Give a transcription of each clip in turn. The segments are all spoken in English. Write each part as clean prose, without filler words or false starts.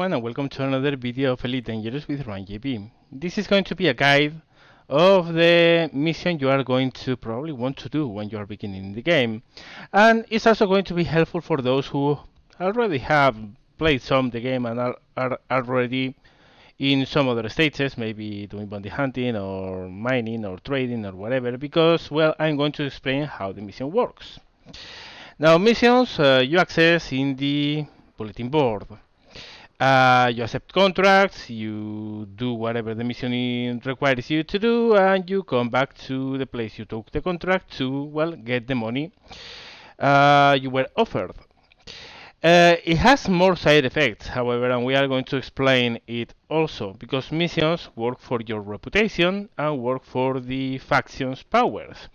everyone, and welcome to another video of Elite Dangerous with Ryan JP. This is going to be a guide of the mission you are going to probably want to do when you are beginning the game. And it's also going to be helpful for those who already have played some the game and are already in some other stages, maybe doing bounty hunting or mining or trading or whatever, because, well, I'm going to explain how the mission works. Now, missions you access in the bulletin board. You accept contracts, you do whatever the mission requires you to do, and you come back to the place you took the contract to, well, get the money you were offered. It has more side effects, however, and we are going to explain it also, because missions work for your reputation and work for the faction's powers.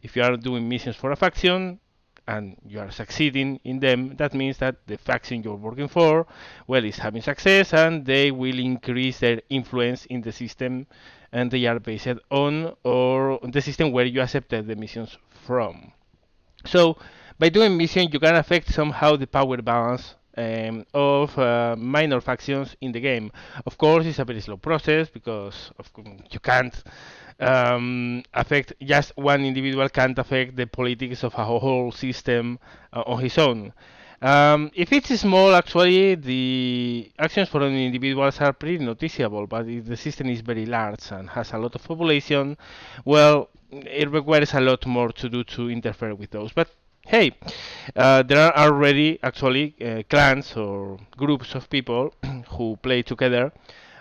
If you are doing missions for a faction, and you are succeeding in them, that means that the faction you're working for, well, is having success, and they will increase their influence in the system, and they are based on or the system where you accepted the missions from. So by doing mission, you can affect somehow the power balance of minor factions in the game. Of course, it's a very slow process because you can't affect just one individual, can't affect the politics of a whole system on his own. If it's small, actually, the actions for individuals are pretty noticeable, but if the system is very large and has a lot of population, well, it requires a lot more to do to interfere with those. But hey, there are already actually clans or groups of people who play together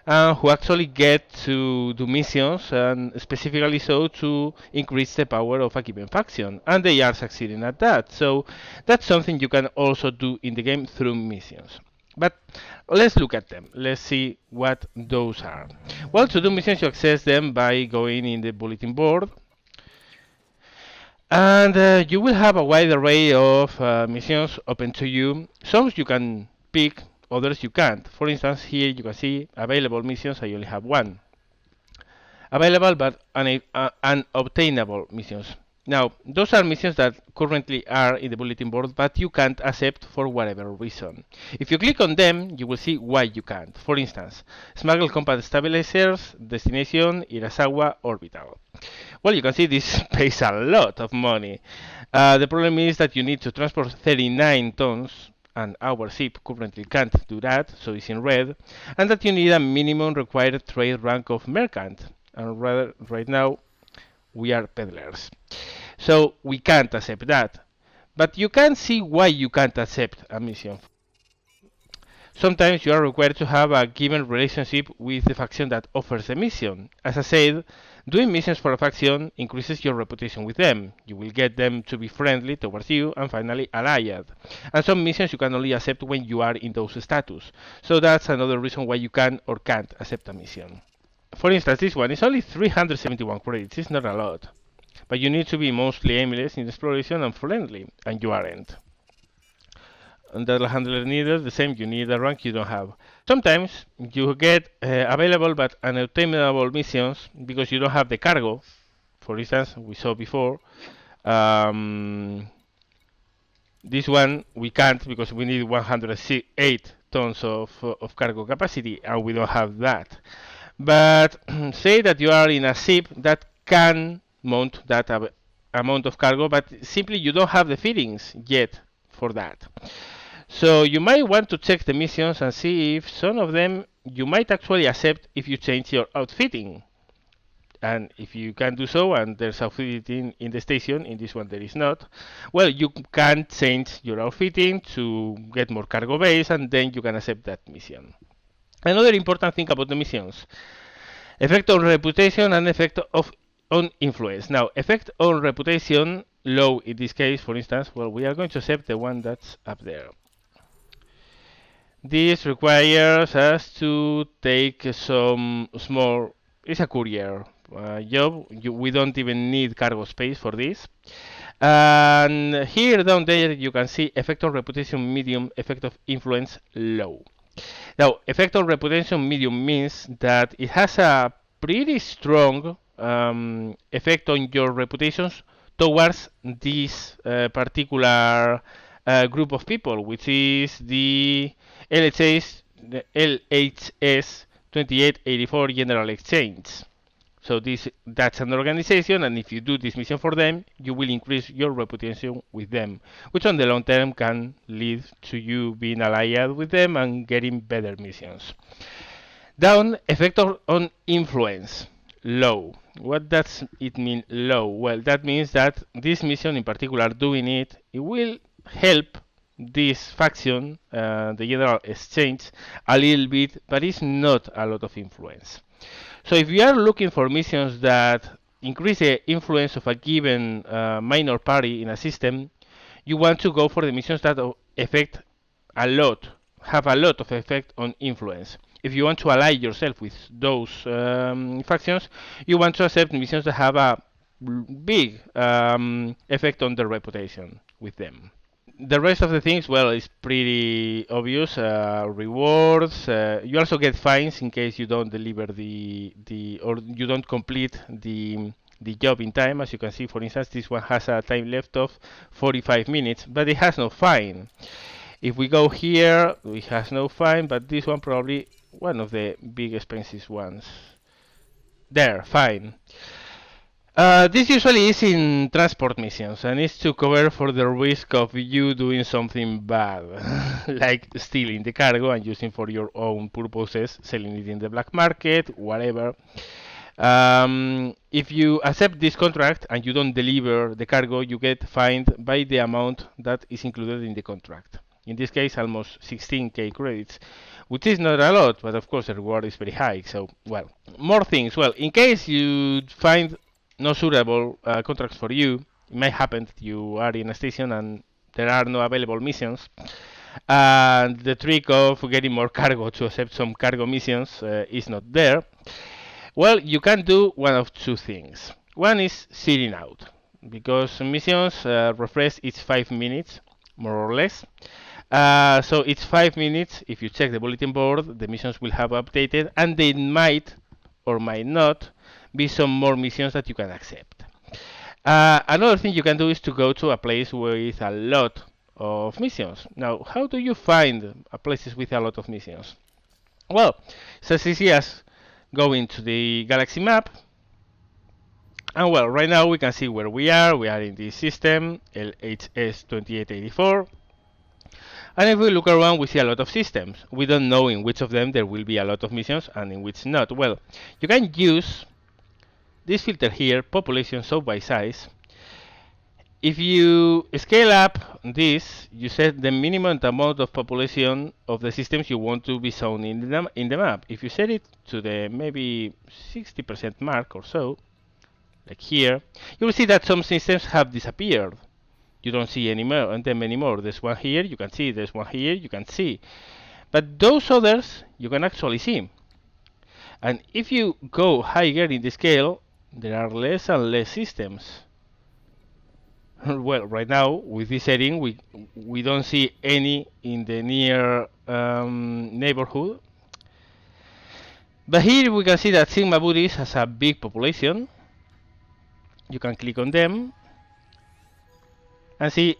who actually get to do missions, and specifically so to increase the power of a given faction, and they are succeeding at that. So that's something you can also do in the game through missions. But let's look at them. Let's see what those are. Well, to do missions, you access them by going in the bulletin board. And you will have a wide array of missions open to you. Some you can pick, others you can't. For instance, here you can see available missions. I only have one. Available but unobtainable missions. Now, those are missions that currently are in the bulletin board, but you can't accept for whatever reason. If you click on them, you will see why you can't. For instance, Smuggle Combat Stabilizers, Destination Irasawa Orbital. Well, you can see this pays a lot of money. The problem is that you need to transport 39 tons, and our ship currently can't do that, so it's in red, and that you need a minimum required trade rank of merchant, and rather, right now we are peddlers. So we can't accept that. But you can see why you can't accept a mission. Sometimes you are required to have a given relationship with the faction that offers the mission. As I said, doing missions for a faction increases your reputation with them. You will get them to be friendly towards you and finally allied. And some missions you can only accept when you are in those status. So that's another reason why you can or can't accept a mission. For instance, this one is only 371 credits. It's not a lot. But you need to be mostly aimless in exploration and friendly, and you aren't. And the handler needed the same, you need a rank you don't have. Sometimes you get available but unobtainable missions because you don't have the cargo. For instance, we saw before, this one we can't because we need 108 tons of cargo capacity, and we don't have that. But say that you are in a ship that can mount that amount of cargo, but simply you don't have the fittings yet for that. So you might want to check the missions and see if some of them you might actually accept if you change your outfitting. And if you can do so, and there's outfitting in the station, in this one there is not, well, you can change your outfitting to get more cargo base, and then you can accept that mission. Another important thing about the missions: effect on reputation and effect on influence. Now, effect on reputation, low in this case, for instance, well, we are going to accept the one that's up there. This requires us to take some small, it's a courier job. We don't even need cargo space for this. And here down there you can see effect on reputation medium, effect of influence low. Now, effect on reputation medium means that it has a pretty strong effect on your reputations towards this particular group of people, which is the LHAs the LHS 2884 General Exchange. So that's an organization, and if you do this mission for them, you will increase your reputation with them, which on the long term can lead to you being allied with them and getting better missions. Down, effect on influence, low. What does it mean, low? Well, that means that this mission in particular, doing it, it will help this faction, the General Exchange, a little bit, but it's not a lot of influence. So if you are looking for missions that increase the influence of a given minor party in a system, you want to go for the missions that affect a lot, have a lot of effect on influence. If you want to ally yourself with those factions, you want to accept missions that have a big effect on the reputation with them. The rest of the things, well, is pretty obvious. Rewards. You also get fines in case you don't deliver the or you don't complete the job in time. As you can see, for instance, this one has a time left of 45 minutes, but it has no fine. If we go here, it has no fine, but this one probably one of the big expensive ones. There, fine. This usually is in transport missions and is to cover for the risk of you doing something bad, like stealing the cargo and using for your own purposes, selling it in the black market, whatever. If you accept this contract and you don't deliver the cargo, you get fined by the amount that is included in the contract. In this case, almost 16k credits, which is not a lot, but of course the reward is very high. So, well, more things. Well, in case you find no suitable contracts for you, it might happen that you are in a station and there are no available missions. And the trick of getting more cargo to accept some cargo missions is not there. Well, you can do one of two things. One is sitting out, because missions refresh each 5 minutes, more or less. So it's 5 minutes. If you check the bulletin board, the missions will have updated, and they might or might not be some more missions that you can accept. Another thing you can do is to go to a place with a lot of missions. Now, how do you find places with a lot of missions? Well, it's as easy as going to the galaxy map. And well, right now we can see where we are. We are in this system, LHS 2884. And if we look around, we see a lot of systems. We don't know in which of them there will be a lot of missions and in which not. Well, you can use this filter here, population sort by size. If you scale up this, you set the minimum amount of population of the systems you want to be shown in the map. If you set it to the maybe 60% mark or so, like here, you will see that some systems have disappeared. You don't see them anymore. There's one here, you can see. There's one here, you can see. But those others, you can actually see. And if you go higher in the scale, there are less and less systems. Well, right now with this setting, we don't see any in the near neighborhood. But here we can see that Sigma Buddhist has a big population. You can click on them and see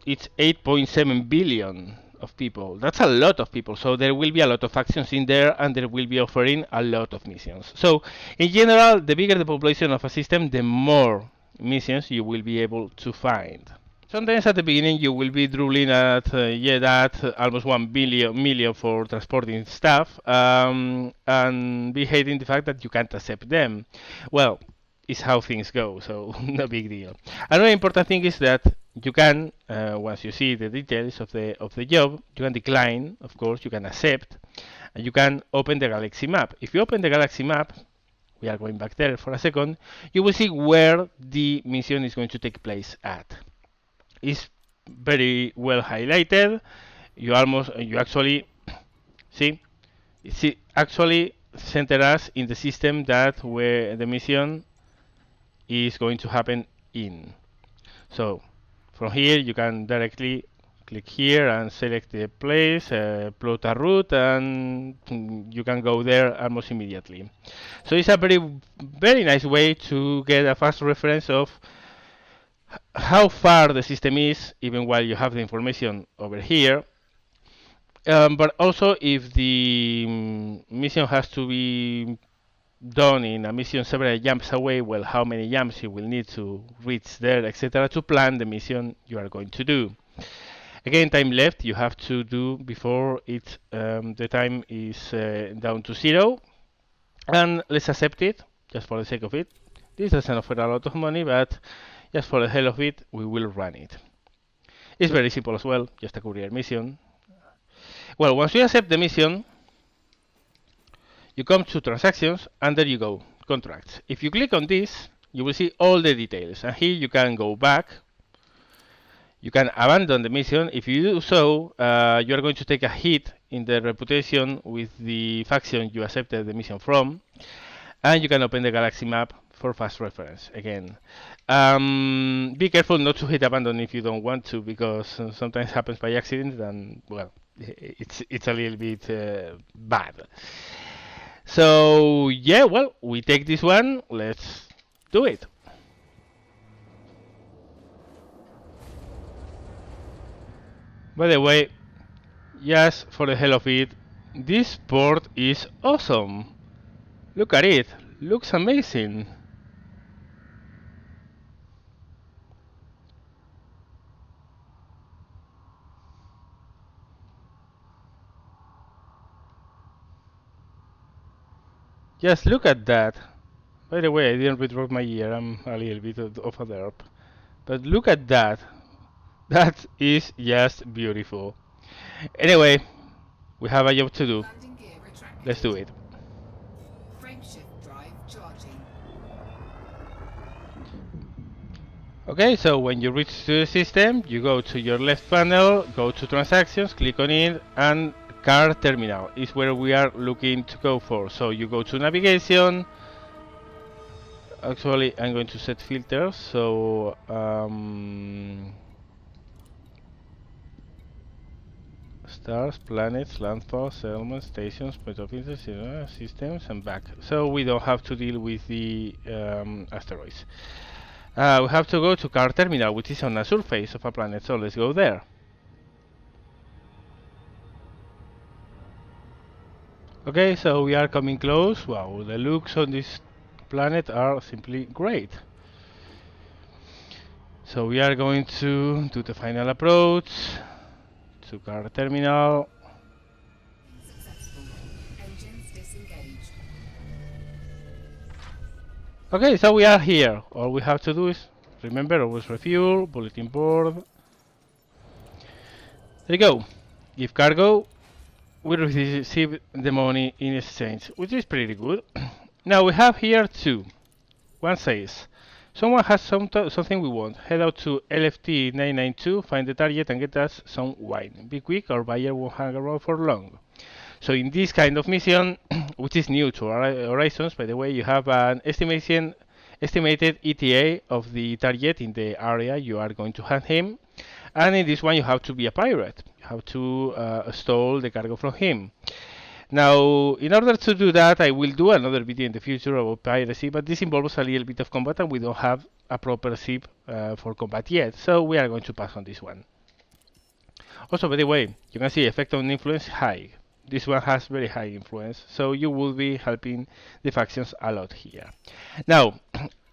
it's 8.7 billion of people. That's a lot of people. So there will be a lot of factions in there, and there will be offering a lot of missions. So in general, the bigger the population of a system, the more missions you will be able to find. Sometimes at the beginning you will be drooling at that almost 1 million for transporting stuff, and be hating the fact that you can't accept them. Well, it's how things go, so no big deal. Another important thing is that you can, once you see the details of the job, you can decline, of course, you can accept, and you can open the galaxy map. If you open the galaxy map, we are going back there for a second, you will see where the mission is going to take place at. It's very well highlighted. You actually see, it actually center us in the system that where the mission is going to happen in. So from here you can directly click here and select the place, plot a route, and you can go there almost immediately. So it's a very nice way to get a fast reference of how far the system is, even while you have the information over here. But also, if the mission has to be done in a mission several jumps away, well, how many jumps you will need to reach there, etc., to plan the mission you are going to do. Again, time left you have to do before the time is down to 0, and let's accept it just for the sake of it. This doesn't offer a lot of money, but just for the hell of it, we will run it. It's very simple as well, just a courier mission. Well, once you accept the mission, you come to transactions, and there you go, contracts. If you click on this, you will see all the details, and here you can go back. You can abandon the mission. If you do so, you are going to take a hit in the reputation with the faction you accepted the mission from, and you can open the galaxy map for fast reference again. Be careful not to hit abandon if you don't want to, because sometimes happens by accident, and well, it's a little bit bad. So yeah, well, we take this one. Let's do it. By the way, just for the hell of it, this port is awesome. Look at it. Looks amazing. Just look at that. By the way, I didn't withdraw my ear. I'm a little bit of a derp. But look at that. That is just beautiful. Anyway, we have a job to do. Let's do it. Okay, so when you reach the system, you go to your left panel, go to transactions, click on it, and car terminal is where we are looking to go for. So you go to navigation. Actually, I'm going to set filters, so stars, planets, landfalls, settlements, stations, point of interest, systems, and back. So we don't have to deal with the asteroids. We have to go to car terminal, which is on the surface of a planet, so let's go there. Okay, so we are coming close. Wow, the looks on this planet are simply great. So we are going to do the final approach to car terminal. Okay, so we are here. All we have to do is, remember, always refuel, bulletin board. There you go. Give cargo. We receive the money in exchange, which is pretty good. Now we have here two. One says, someone has something we want. Head out to LFT 992, find the target, and get us some wine. Be quick, our buyer won't hang around for long. So in this kind of mission, which is new to Horizons, by the way, you have an estimated ETA of the target in the area you are going to hand him. And in this one, you have to be a pirate. You have to stole the cargo from him. Now, in order to do that, I will do another video in the future about piracy, but this involves a little bit of combat, and we don't have a proper ship for combat yet, so we are going to pass on this one. Also, by the way, you can see effect on influence high. This one has very high influence, so you will be helping the factions a lot here. Now,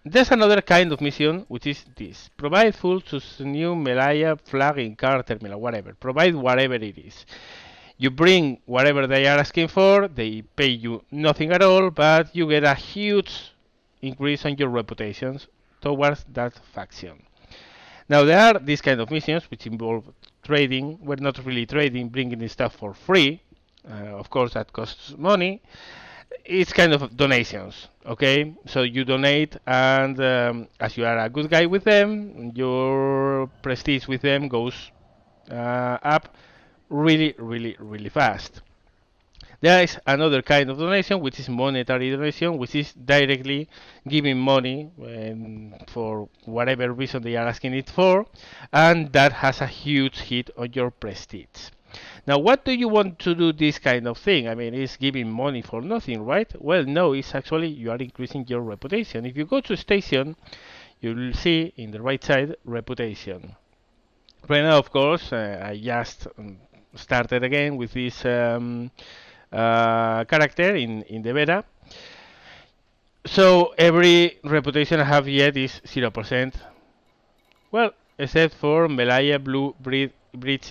there's another kind of mission, which is this. Provide fuel to new Melaya flag in car terminal, whatever. Provide whatever it is. You bring whatever they are asking for, they pay you nothing at all, but you get a huge increase on your reputations towards that faction. Now there are these kind of missions which involve trading. We're not really trading, bringing the stuff for free. Of course that costs money. It's kind of donations, okay? So you donate, and as you are a good guy with them, your prestige with them goes up really fast. There is another kind of donation, which is monetary donation, which is directly giving money for whatever reason they are asking it for, and that has a huge hit on your prestige. Now, what do you want to do this kind of thing? I mean, it's giving money for nothing, right? Well, no, it's actually you are increasing your reputation. If you go to station, you'll see in the right side, reputation. Right now, of course, I just started again with this character in the beta. So every reputation I have yet is 0%. Well, except for Melaya Blue Bridge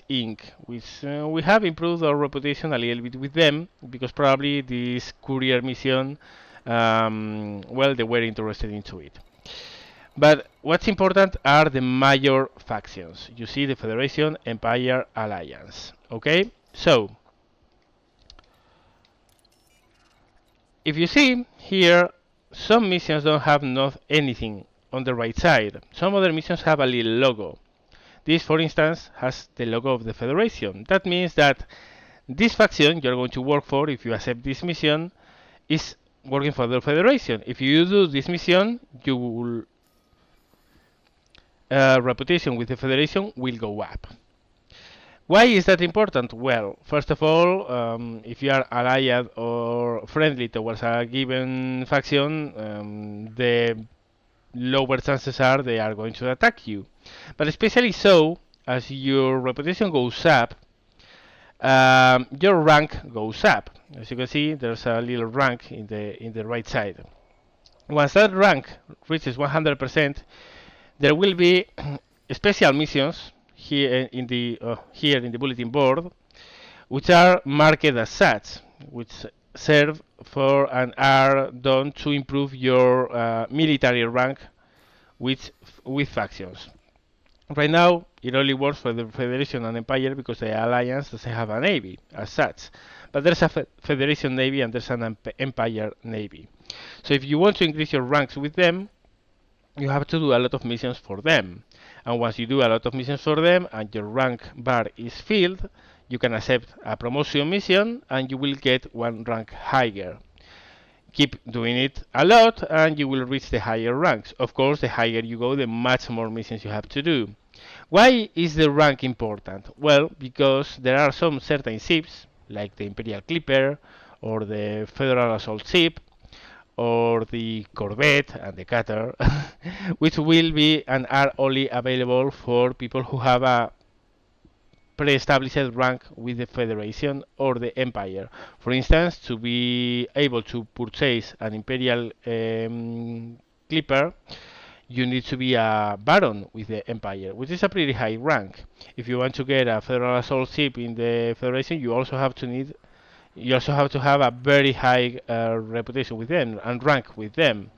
Inc., which we have improved our reputation a little bit with them because probably this courier mission, well, they were interested into it. But what's important are the major factions. You see the Federation, Empire, Alliance. Okay, so if you see here, some missions don't have not anything on the right side. Some other missions have a little logo. This, for instance, has the logo of the Federation. That means that this faction you're going to work for, if you accept this mission, is working for the Federation. If you do this mission, your reputation with the Federation will go up. Why is that important? Well, first of all, if you are allied or friendly towards a given faction, the lower chances are they are going to attack you. But especially so, as your reputation goes up, your rank goes up. As you can see, there's a little rank in the right side. Once that rank reaches 100%, there will be special missions here in the bulletin board, which are marked as such, which serve for and are done to improve your military rank with factions. Right now, it only works for the Federation and Empire because the Alliance doesn't have a navy as such. But there's a Federation Navy and there's an Empire Navy. So if you want to increase your ranks with them, you have to do a lot of missions for them. And once you do a lot of missions for them and your rank bar is filled, you can accept a promotion mission and you will get one rank higher. Keep doing it a lot and you will reach the higher ranks. Of course, the higher you go, the much more missions you have to do. Why is the rank important? Well, because there are some certain ships, like the Imperial Clipper or the Federal Assault Ship, or the Corvette and the Cutter, which will be and are only available for people who have a pre-established rank with the Federation or the Empire. For instance, to be able to purchase an Imperial Clipper, you need to be a Baron with the Empire, which is a pretty high rank. If you want to get a Federal Assault Ship in the Federation, you also have to have a very high reputation with them and rank with them.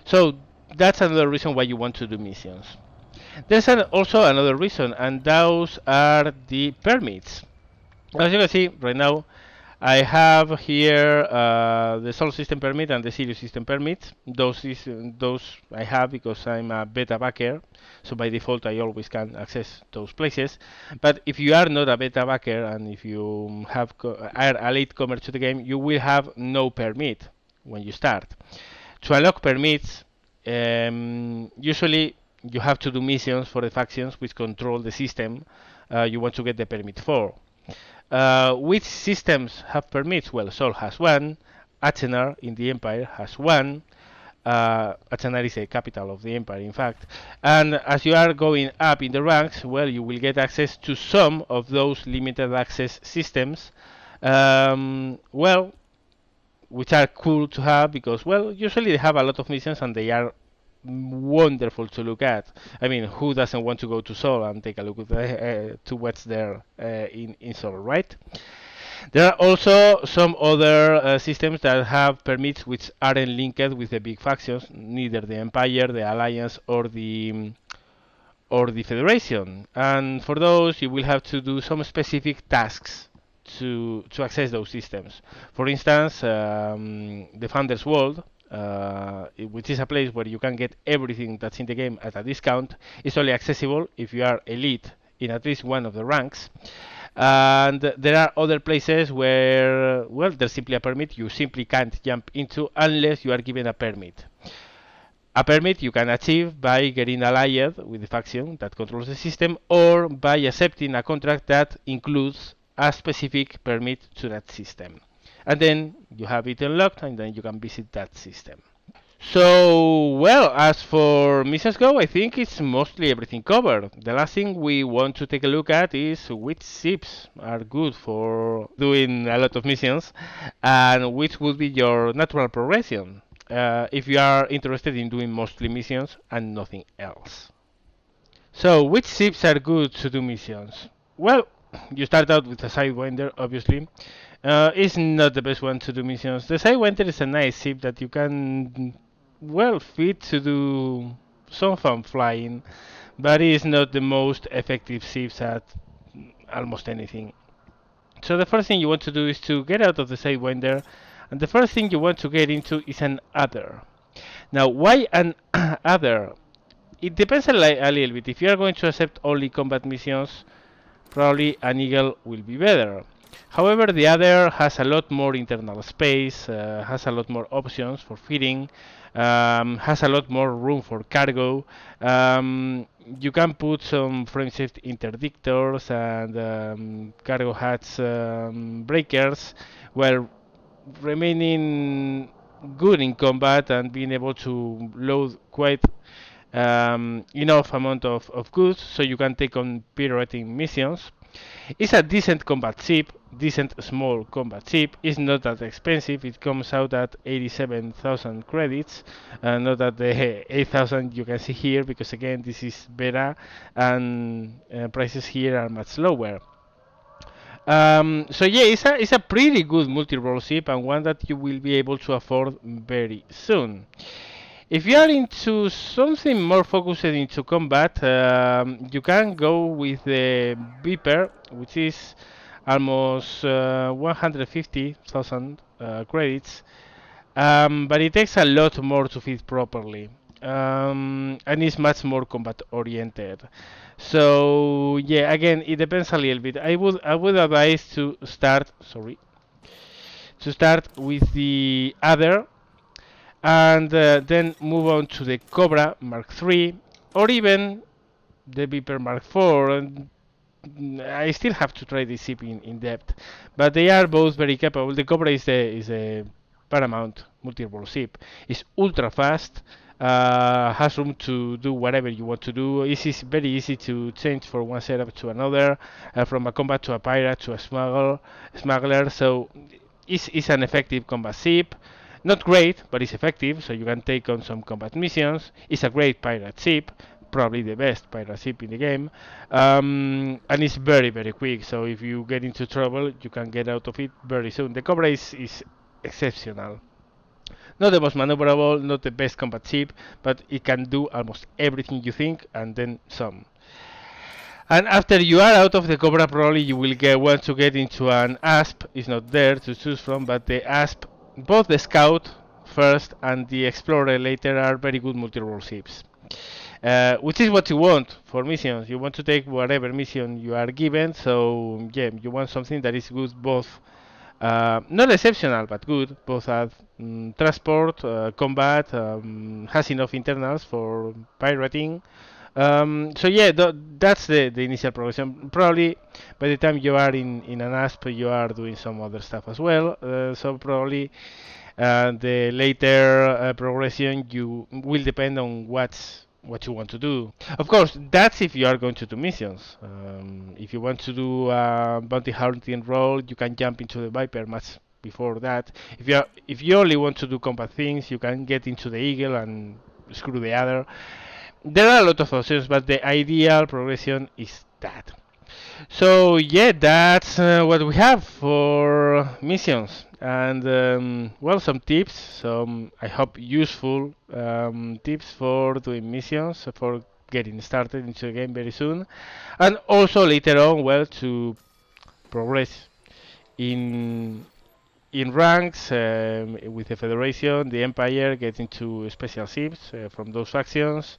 So that's another reason why you want to do missions. There's also another reason, and those are the permits. As you can see right now, I have here the Solar System permit and the Sirius System permit. Those I have because I'm a beta backer, so by default I always can access those places. But if you are not a beta backer and if you are a latecomer to the game, you will have no permit when you start. To unlock permits, usually you have to do missions for the factions which control the system you want to get the permit for. Which systems have permits? Well, Sol has one, Achenar in the Empire has one. Achenar is the capital of the Empire, in fact. And as you are going up in the ranks, well, you will get access to some of those limited access systems, well, which are cool to have because, well, usually they have a lot of missions and they are wonderful to look at. I mean, who doesn't want to go to Sol and take a look at to what's there in Sol, right? There are also some other systems that have permits which aren't linked with the big factions, neither the Empire, the Alliance, or the Federation. And for those, you will have to do some specific tasks to access those systems. For instance, the Founder's World, which is a place where you can get everything that's in the game at a discount, is only accessible if you are elite in at least one of the ranks. And there are other places where, well, there's simply a permit you simply can't jump into unless you are given a permit. A permit you can achieve by getting allied with the faction that controls the system or by accepting a contract that includes a specific permit to that system. And then you have it unlocked and then you can visit that system. So, well, as for missions go, I think it's mostly everything covered. The last thing we want to take a look at is which ships are good for doing a lot of missions and which would be your natural progression if you are interested in doing mostly missions and nothing else. So, which ships are good to do missions? Well, you start out with a Sidewinder, obviously. It's not the best one to do missions. The Sidewinder is a nice ship that you can, well, fit to do some fun flying, but it is not the most effective ships at almost anything. So the first thing you want to do is to get out of the Sidewinder, and the first thing you want to get into is an Other. Now, why an Other? It depends a little bit. If you are going to accept only combat missions, probably an Eagle will be better. However, the other has a lot more internal space, has a lot more options for feeding, has a lot more room for cargo. You can put some frameshift interdictors and cargo hatch breakers while remaining good in combat and being able to load quite enough amount of goods so you can take on pirating missions. It's a decent combat ship, decent small combat ship. It's not that expensive. It comes out at 87,000 credits, not at the 8,000 you can see here, because again this is beta and prices here are much lower. So yeah, it's a pretty good multi-role ship and one that you will be able to afford very soon. If you are into something more focused into combat, you can go with the Viper, which is almost 150,000 credits, but it takes a lot more to feed properly, and is much more combat oriented. So yeah, again, it depends a little bit. I would advise to start with the other and then move on to the Cobra Mark III or even the Viper Mark IV. And I still have to try this ship in depth, but they are both very capable. The Cobra is a Paramount multi-role ship. It's ultra fast. Has room to do whatever you want to do. It's very easy to change from one setup to another, from a combat to a pirate to a smuggler. So it's an effective combat ship. Not great, but it's effective, so you can take on some combat missions. It's a great pirate ship, probably the best pirate ship in the game, and it's very, very quick. So if you get into trouble, you can get out of it very soon. The Cobra is exceptional. Not the most maneuverable, not the best combat ship, but it can do almost everything you think and then some. And after you are out of the Cobra, probably you will want to get into an Asp. It's not there to choose from, but the Asp, both the Scout first and the Explorer later, are very good multi-role ships. Which is what you want for missions. You want to take whatever mission you are given, so yeah, you want something that is good both, not exceptional, but good, both at transport, combat, has enough internals for pirating. So yeah, that's the initial progression. Probably by the time you are in an ASP, you are doing some other stuff as well. So probably the later progression you will depend on what you want to do. Of course, that's if you are going to do missions. If you want to do a bounty hunting role, you can jump into the Viper much before that. If you only want to do combat things, you can get into the Eagle and screw the other. There are a lot of options, but the ideal progression is that. So yeah, that's what we have for missions, and well, some tips, some I hope useful tips for doing missions, for getting started into the game very soon, and also later on, well, to progress in ranks with the Federation, the Empire, get into special ships from those factions.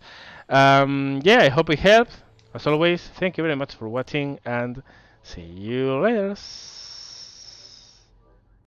Yeah, I hope it helped. As always, thank you very much for watching and see you later.